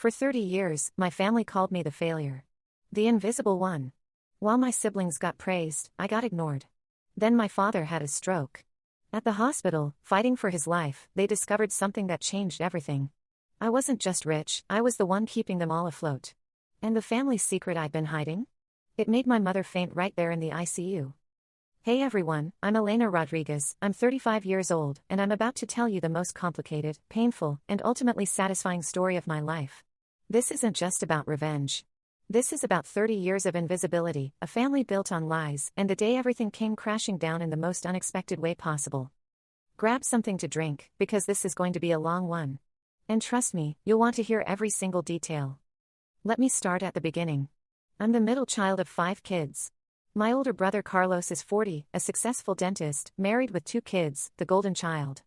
For 30 years, my family called me the failure. The invisible one. While my siblings got praised, I got ignored. Then my father had a stroke. At the hospital, fighting for his life, they discovered something that changed everything. I wasn't just rich, I was the one keeping them all afloat. And the family secret I'd been hiding? It made my mother faint right there in the ICU. Hey everyone, I'm Elena Rodriguez, I'm 35 years old, and I'm about to tell you the most complicated, painful, and ultimately satisfying story of my life. This isn't just about revenge. This is about 30 years of invisibility, a family built on lies, and the day everything came crashing down in the most unexpected way possible. Grab something to drink, because this is going to be a long one. And trust me, you'll want to hear every single detail. Let me start at the beginning. I'm the middle child of 5 kids. My older brother Carlos is 40, a successful dentist, married with 2 kids, the golden child.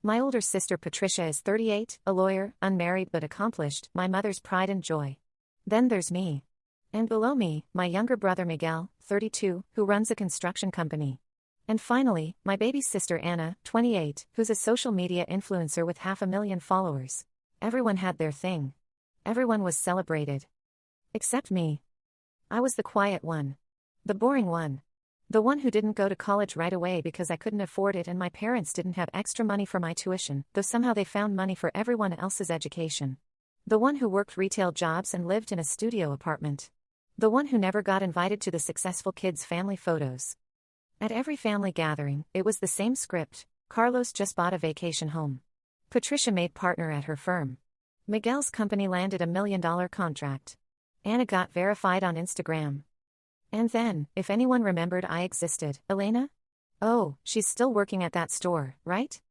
My older sister Patricia is 38, a lawyer, unmarried but accomplished, my mother's pride and joy. Then there's me. And below me, my younger brother Miguel, 32, who runs a construction company. And finally, my baby sister Anna, 28, who's a social media influencer with 500,000 followers. Everyone had their thing. Everyone was celebrated. Except me. I was the quiet one. The boring one. The one who didn't go to college right away because I couldn't afford it and my parents didn't have extra money for my tuition, though somehow they found money for everyone else's education. The one who worked retail jobs and lived in a studio apartment. The one who never got invited to the successful kids' family photos. At every family gathering, it was the same script. Carlos just bought a vacation home. Patricia made partner at her firm. Miguel's company landed $1 million contract. Anna got verified on Instagram. And then, if anyone remembered I existed, Elena? Oh, she's still working at that store, right?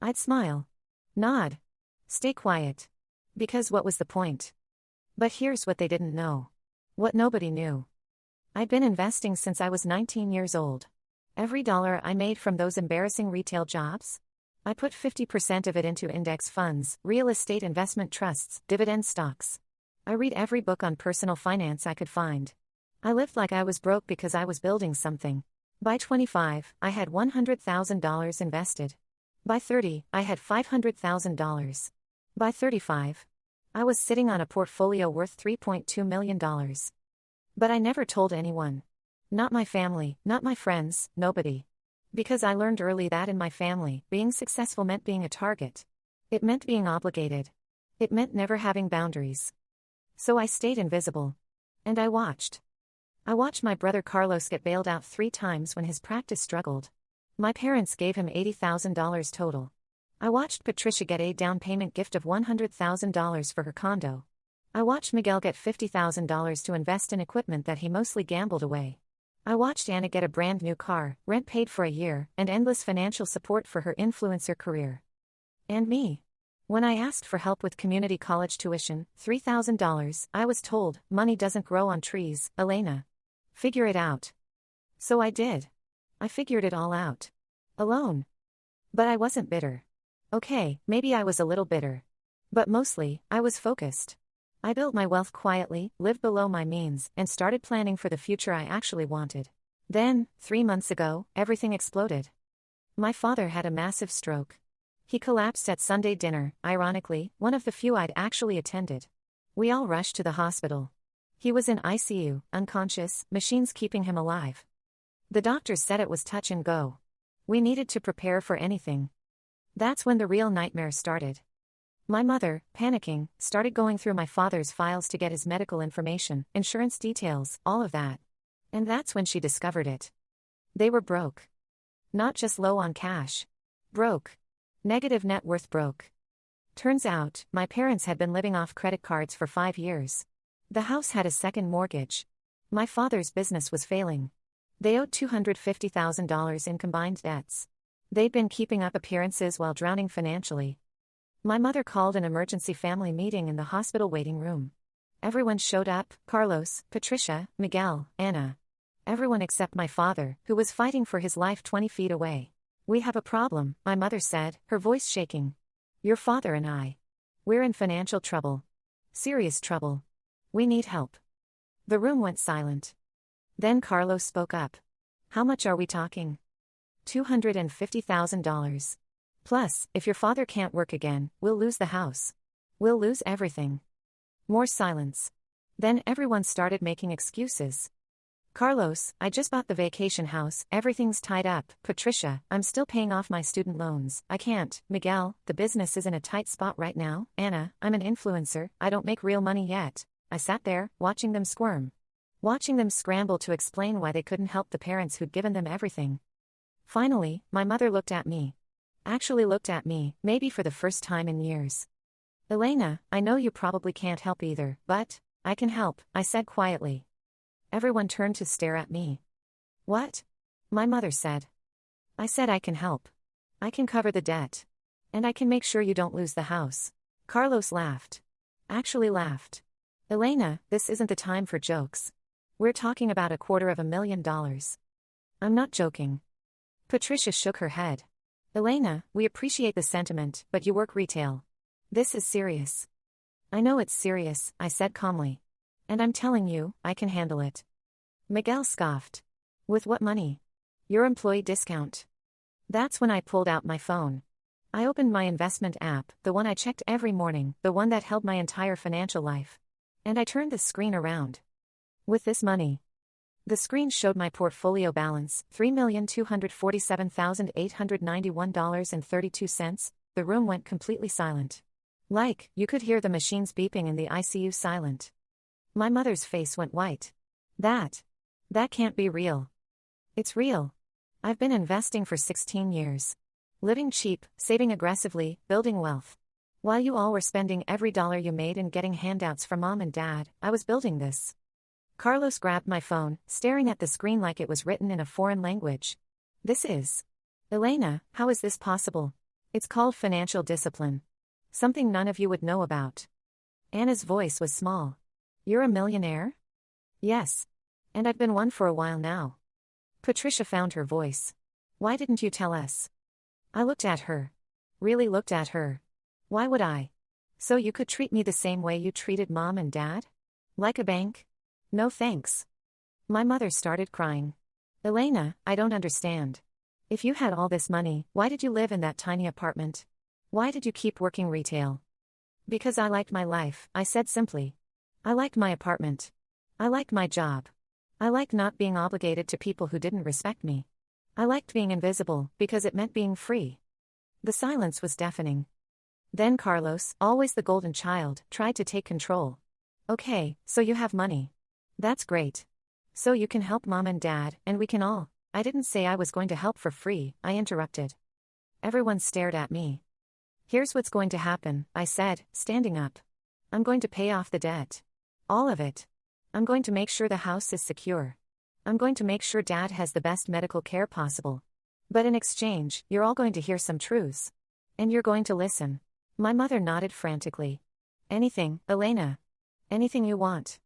I'd smile. Nod. Stay quiet. Because what was the point? But here's what they didn't know. What nobody knew. I'd been investing since I was 19 years old. Every dollar I made from those embarrassing retail jobs? I put 50% of it into index funds, real estate investment trusts, dividend stocks. I read every book on personal finance I could find. I lived like I was broke because I was building something. By 25, I had $100,000 invested. By 30, I had $500,000. By 35, I was sitting on a portfolio worth $3.2 million. But I never told anyone. Not my family, not my friends, nobody. Because I learned early that in my family, being successful meant being a target. It meant being obligated. It meant never having boundaries. So I stayed invisible. And I watched. I watched my brother Carlos get bailed out 3 times when his practice struggled. My parents gave him $80,000 total. I watched Patricia get a down payment gift of $100,000 for her condo. I watched Miguel get $50,000 to invest in equipment that he mostly gambled away. I watched Anna get a brand new car, rent paid for a year, and endless financial support for her influencer career. And me. When I asked for help with community college tuition, $3,000, I was told, money doesn't grow on trees, Elena. Figure it out. So I did. I figured it all out. Alone. But I wasn't bitter. Okay, maybe I was a little bitter. But mostly, I was focused. I built my wealth quietly, lived below my means, and started planning for the future I actually wanted. Then, 3 months ago, everything exploded. My father had a massive stroke. He collapsed at Sunday dinner, ironically, one of the few I'd actually attended. We all rushed to the hospital. He was in ICU, unconscious, machines keeping him alive. The doctors said it was touch and go. We needed to prepare for anything. That's when the real nightmare started. My mother, panicking, started going through my father's files to get his medical information, insurance details, all of that. And that's when she discovered it. They were broke. Not just low on cash. Broke. Negative net worth broke. Turns out, my parents had been living off credit cards for 5 years. The house had a second mortgage. My father's business was failing. They owed $250,000 in combined debts. They'd been keeping up appearances while drowning financially. My mother called an emergency family meeting in the hospital waiting room. Everyone showed up, Carlos, Patricia, Miguel, Anna. Everyone except my father, who was fighting for his life 20 feet away. We have a problem, my mother said, her voice shaking. Your father and I. We're in financial trouble. Serious trouble. We need help. The room went silent. Then Carlos spoke up. How much are we talking? $250,000. Plus, if your father can't work again, we'll lose the house. We'll lose everything. More silence. Then everyone started making excuses. Carlos, I just bought the vacation house, everything's tied up. Patricia, I'm still paying off my student loans, I can't. Miguel, the business is in a tight spot right now. Anna, I'm an influencer, I don't make real money yet. I sat there, watching them squirm. Watching them scramble to explain why they couldn't help the parents who'd given them everything. Finally, my mother looked at me. Actually looked at me, maybe for the first time in years. Elena, I know you probably can't help either, but I can help, I said quietly. Everyone turned to stare at me. What? My mother said. I said I can help. I can cover the debt. And I can make sure you don't lose the house. Carlos laughed. Actually laughed. Elena, this isn't the time for jokes. We're talking about $250,000. I'm not joking. Patricia shook her head. Elena, we appreciate the sentiment, but you work retail. This is serious. I know it's serious, I said calmly. And I'm telling you, I can handle it. Miguel scoffed. With what money? Your employee discount. That's when I pulled out my phone. I opened my investment app, the one I checked every morning, the one that held my entire financial life. And I turned the screen around. With this money. The screen showed my portfolio balance, $3,247,891.32. The room went completely silent. Like, you could hear the machines beeping in the ICU silent. My mother's face went white. That can't be real. It's real. I've been investing for 16 years. Living cheap, saving aggressively, building wealth. While you all were spending every dollar you made and getting handouts from mom and dad, I was building this. Carlos grabbed my phone, staring at the screen like it was written in a foreign language. This is. Elena, how is this possible? It's called financial discipline. Something none of you would know about. Anna's voice was small. You're a millionaire? Yes. And I've been one for a while now. Patricia found her voice. Why didn't you tell us? I looked at her. Really looked at her. Why would I? So you could treat me the same way you treated mom and dad? Like a bank? No thanks. My mother started crying. Elena, I don't understand. If you had all this money, why did you live in that tiny apartment? Why did you keep working retail? Because I liked my life, I said simply. I liked my apartment. I liked my job. I liked not being obligated to people who didn't respect me. I liked being invisible, because it meant being free. The silence was deafening. Then Carlos, always the golden child, tried to take control. Okay, so you have money. That's great. So you can help mom and dad, and we can all. I didn't say I was going to help for free, I interrupted. Everyone stared at me. Here's what's going to happen, I said, standing up. I'm going to pay off the debt. All of it. I'm going to make sure the house is secure. I'm going to make sure dad has the best medical care possible. But in exchange, you're all going to hear some truths. And you're going to listen. My mother nodded frantically. Anything, Elena. Anything you want.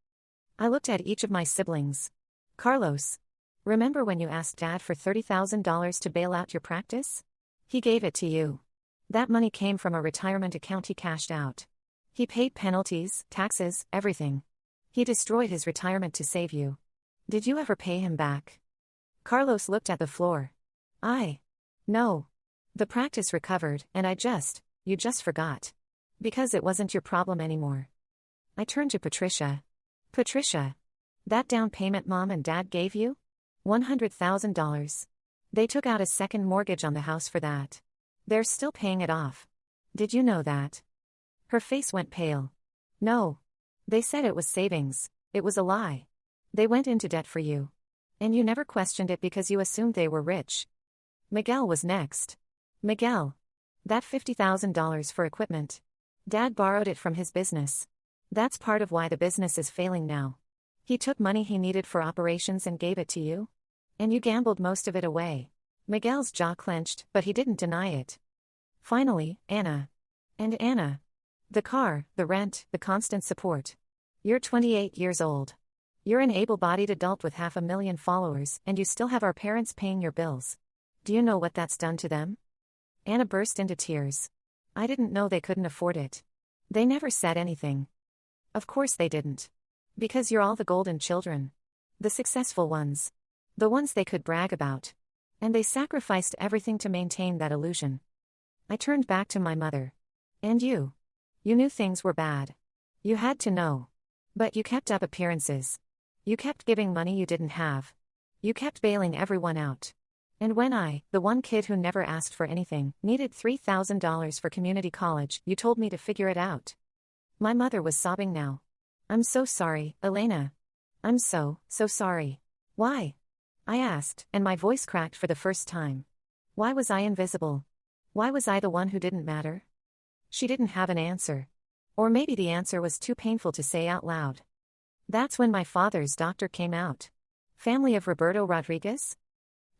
I looked at each of my siblings. Carlos. Remember when you asked Dad for $30,000 to bail out your practice? He gave it to you. That money came from a retirement account he cashed out. He paid penalties, taxes, everything. He destroyed his retirement to save you. Did you ever pay him back? Carlos looked at the floor. No. The practice recovered, and you just forgot. Because it wasn't your problem anymore. I turned to Patricia. Patricia. That down payment mom and dad gave you? $100,000. They took out a second mortgage on the house for that. They're still paying it off. Did you know that? Her face went pale. No. They said it was savings. It was a lie. They went into debt for you. And you never questioned it because you assumed they were rich. Miguel was next. Miguel. That $50,000 for equipment. Dad borrowed it from his business. That's part of why the business is failing now. He took money he needed for operations and gave it to you? And you gambled most of it away. Miguel's jaw clenched, but he didn't deny it. Finally, Anna. And Anna. The car, the rent, the constant support. You're 28 years old. You're an able-bodied adult with 500,000 followers, and you still have our parents paying your bills. Do you know what that's done to them? Anna burst into tears. I didn't know they couldn't afford it. They never said anything. Of course they didn't. Because you're all the golden children. The successful ones. The ones they could brag about. And they sacrificed everything to maintain that illusion. I turned back to my mother. And you. You knew things were bad. You had to know. But you kept up appearances. You kept giving money you didn't have. You kept bailing everyone out. And when I, the one kid who never asked for anything, needed $3,000 for community college, you told me to figure it out. My mother was sobbing now. I'm so sorry, Elena. I'm so sorry. Why? I asked, and my voice cracked for the first time. Why was I invisible? Why was I the one who didn't matter? She didn't have an answer. Or maybe the answer was too painful to say out loud. That's when my father's doctor came out. Family of Roberto Rodriguez?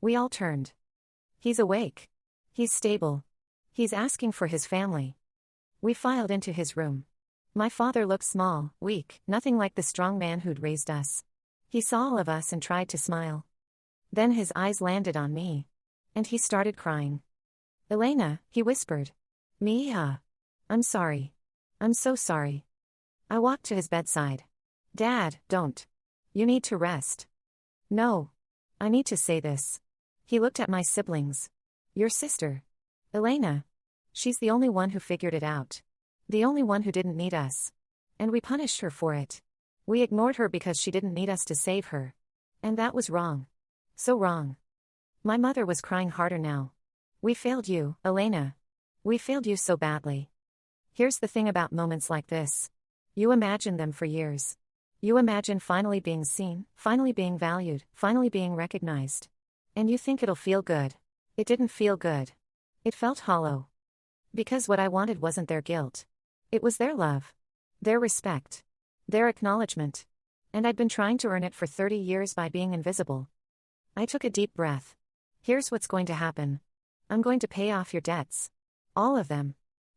We all turned. He's awake. He's stable. He's asking for his family. We filed into his room. My father looked small, weak, nothing like the strong man who'd raised us. He saw all of us and tried to smile. Then his eyes landed on me. And he started crying. Elena, he whispered. Mija. I'm sorry. I'm so sorry. I walked to his bedside. Dad, don't. You need to rest. No. I need to say this. He looked at my siblings. Your sister. Elena. She's the only one who figured it out. The only one who didn't need us. And we punished her for it. We ignored her because she didn't need us to save her. And that was wrong. So wrong. My mother was crying harder now. We failed you, Elena. We failed you so badly. Here's the thing about moments like this. You imagine them for years. You imagine finally being seen, finally being valued, finally being recognized. And you think it'll feel good. It didn't feel good. It felt hollow. Because what I wanted wasn't their guilt. It was their love. Their respect. Their acknowledgement. And I'd been trying to earn it for 30 years by being invisible. I took a deep breath. Here's what's going to happen. I'm going to pay off your debts. All of them.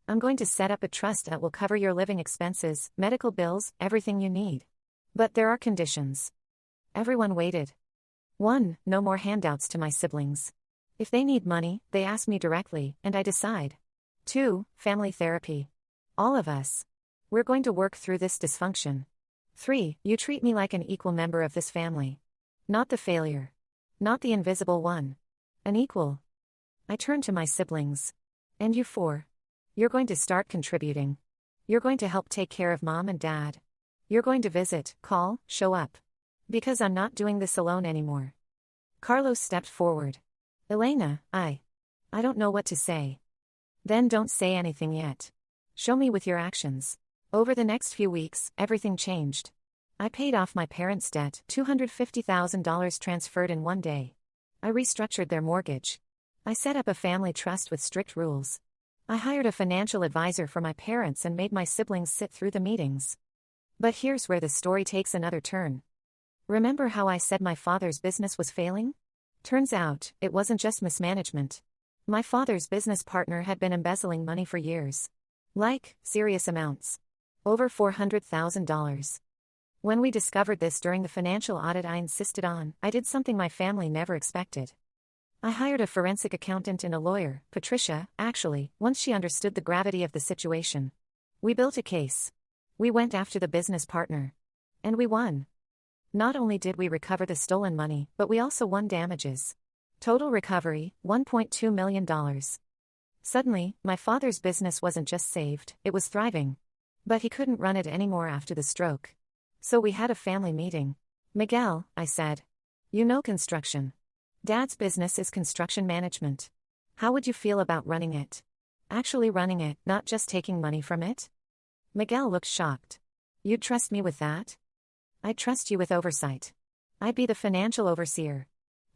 I'm going to set up a trust that will cover your living expenses, medical bills, everything you need. But there are conditions. Everyone waited. 1. No more handouts to my siblings. If they need money, they ask me directly, and I decide. 2. Family therapy. All of us. We're going to work through this dysfunction. 3. You treat me like an equal member of this family. Not the failure. Not the invisible one. An equal. I turned to my siblings. And you 4. You're going to start contributing. You're going to help take care of mom and dad. You're going to visit, call, show up. Because I'm not doing this alone anymore. Carlos stepped forward. Elena, I don't know what to say. Then don't say anything yet. Show me with your actions. Over the next few weeks, everything changed. I paid off my parents' debt, $250,000 transferred in one day. I restructured their mortgage. I set up a family trust with strict rules. I hired a financial advisor for my parents and made my siblings sit through the meetings. But here's where the story takes another turn. Remember how I said my father's business was failing? Turns out, it wasn't just mismanagement. My father's business partner had been embezzling money for years. Like, serious amounts. Over $400,000. When we discovered this during the financial audit I insisted on, I did something my family never expected. I hired a forensic accountant and a lawyer, Patricia, actually, once she understood the gravity of the situation. We built a case. We went after the business partner. And we won. Not only did we recover the stolen money, but we also won damages. Total recovery, $1.2 million. Suddenly, my father's business wasn't just saved, it was thriving. But he couldn't run it anymore after the stroke. So we had a family meeting. Miguel, I said. You know construction. Dad's business is construction management. How would you feel about running it? Actually running it, not just taking money from it? Miguel looked shocked. You'd trust me with that? I'd trust you with oversight. I'd be the financial overseer.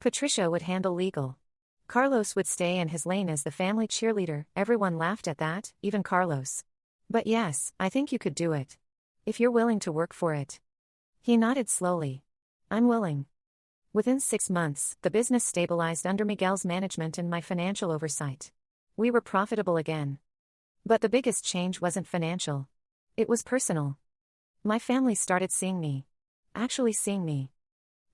Patricia would handle legal. Carlos would stay in his lane as the family cheerleader. Everyone laughed at that, even Carlos. But yes, I think you could do it. If you're willing to work for it. He nodded slowly. I'm willing. Within 6 months, the business stabilized under Miguel's management and my financial oversight. We were profitable again. But the biggest change wasn't financial. It was personal. My family started seeing me. Actually seeing me.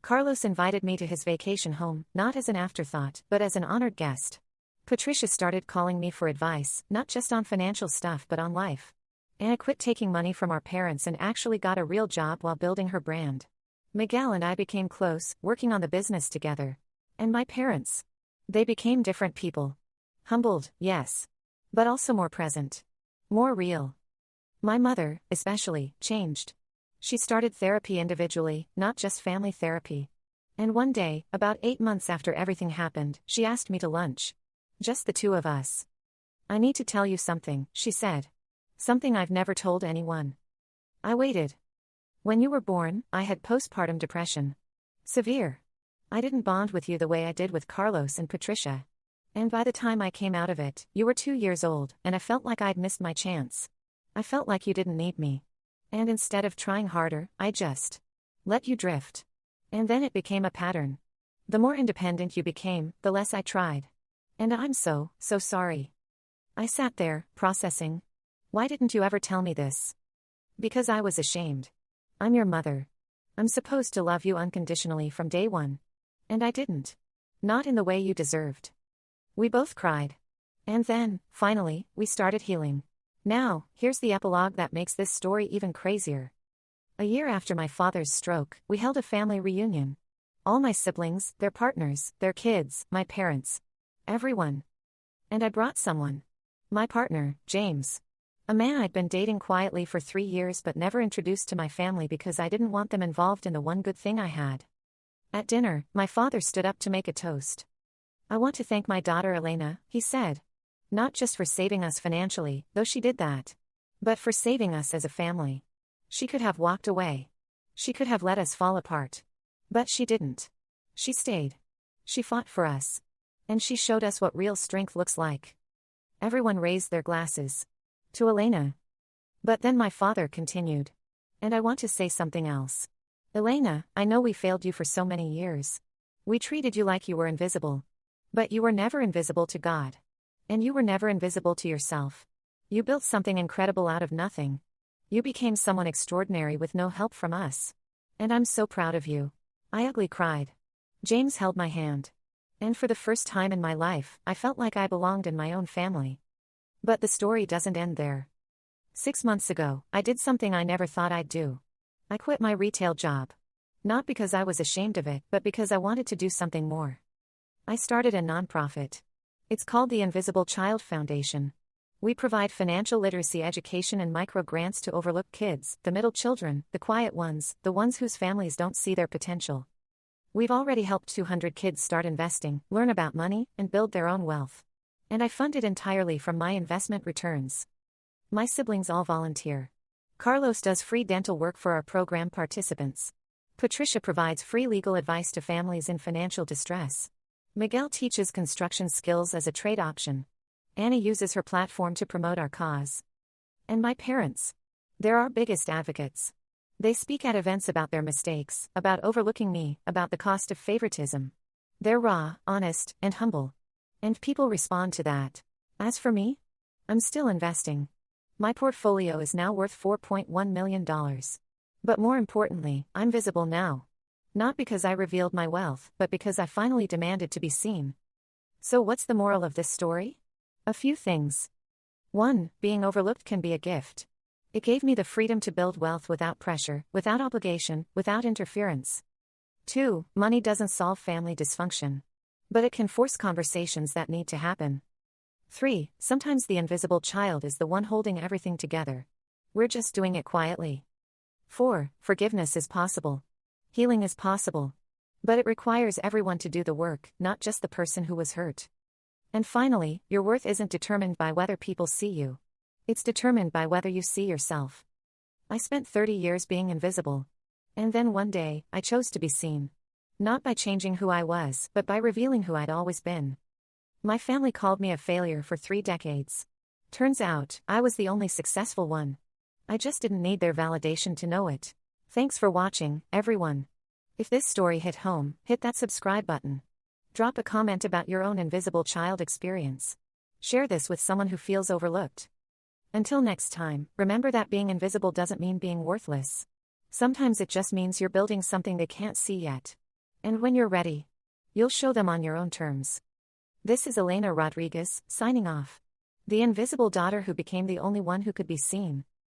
Carlos invited me to his vacation home, not as an afterthought, but as an honored guest. Patricia started calling me for advice, not just on financial stuff but on life. Anna quit taking money from our parents and actually got a real job while building her brand. Miguel and I became close, working on the business together. And my parents. They became different people. Humbled, yes. But also more present. More real. My mother, especially, changed. She started therapy individually, not just family therapy. And one day, about 8 months after everything happened, she asked me to lunch. Just the two of us. "I need to tell you something," she said. "Something I've never told anyone." I waited. "When you were born, I had postpartum depression. Severe. I didn't bond with you the way I did with Carlos and Patricia. And by the time I came out of it, you were 2 years old, and I felt like I'd missed my chance. I felt like you didn't need me. And instead of trying harder, I just let you drift. And then it became a pattern. The more independent you became, the less I tried. And I'm so sorry." I sat there, processing. Why didn't you ever tell me this? Because I was ashamed. I'm your mother. I'm supposed to love you unconditionally from day one. And I didn't. Not in the way you deserved. We both cried. And then, finally, we started healing. Now, here's the epilogue that makes this story even crazier. A year after my father's stroke, we held a family reunion. All my siblings, their partners, their kids, my parents. Everyone. And I brought someone. My partner, James. A man I'd been dating quietly for 3 years but never introduced to my family because I didn't want them involved in the one good thing I had. At dinner, my father stood up to make a toast. "I want to thank my daughter Elena," he said. "Not just for saving us financially, though she did that. But for saving us as a family. She could have walked away. She could have let us fall apart. But she didn't. She stayed. She fought for us. And she showed us what real strength looks like." Everyone raised their glasses. To Elena. But then my father continued. "And I want to say something else. Elena, I know we failed you for so many years. We treated you like you were invisible. But you were never invisible to God. And you were never invisible to yourself. You built something incredible out of nothing. You became someone extraordinary with no help from us. And I'm so proud of you." I ugly cried. James held my hand. And for the first time in my life, I felt like I belonged in my own family. But the story doesn't end there. 6 months ago, I did something I never thought I'd do. I quit my retail job. Not because I was ashamed of it, but because I wanted to do something more. I started a nonprofit. It's called the Invisible Child Foundation. We provide financial literacy education and micro grants to overlooked kids, the middle children, the quiet ones, the ones whose families don't see their potential. We've already helped 200 kids start investing, learn about money, and build their own wealth. And I fund it entirely from my investment returns. My siblings all volunteer. Carlos does free dental work for our program participants. Patricia provides free legal advice to families in financial distress. Miguel teaches construction skills as a trade option. Anna uses her platform to promote our cause. And my parents. They're our biggest advocates. They speak at events about their mistakes, about overlooking me, about the cost of favoritism. They're raw, honest, and humble. And people respond to that. As for me, I'm still investing. My portfolio is now worth $4.1 million. But more importantly, I'm visible now. Not because I revealed my wealth, but because I finally demanded to be seen. So what's the moral of this story? A few things. 1. Being overlooked can be a gift. It gave me the freedom to build wealth without pressure, without obligation, without interference. 2. Money doesn't solve family dysfunction. But it can force conversations that need to happen. 3. Sometimes the invisible child is the one holding everything together. We're just doing it quietly. 4. Forgiveness is possible. Healing is possible. But it requires everyone to do the work, not just the person who was hurt. And finally, your worth isn't determined by whether people see you. It's determined by whether you see yourself. I spent 30 years being invisible. And then one day, I chose to be seen. Not by changing who I was, but by revealing who I'd always been. My family called me a failure for 3 decades. Turns out, I was the only successful one. I just didn't need their validation to know it. Thanks for watching, everyone. If this story hit home, hit that subscribe button. Drop a comment about your own invisible child experience. Share this with someone who feels overlooked. Until next time, remember that being invisible doesn't mean being worthless. Sometimes it just means you're building something they can't see yet. And when you're ready, you'll show them on your own terms. This is Elena Rodriguez, signing off. The invisible daughter who became the only one who could be seen.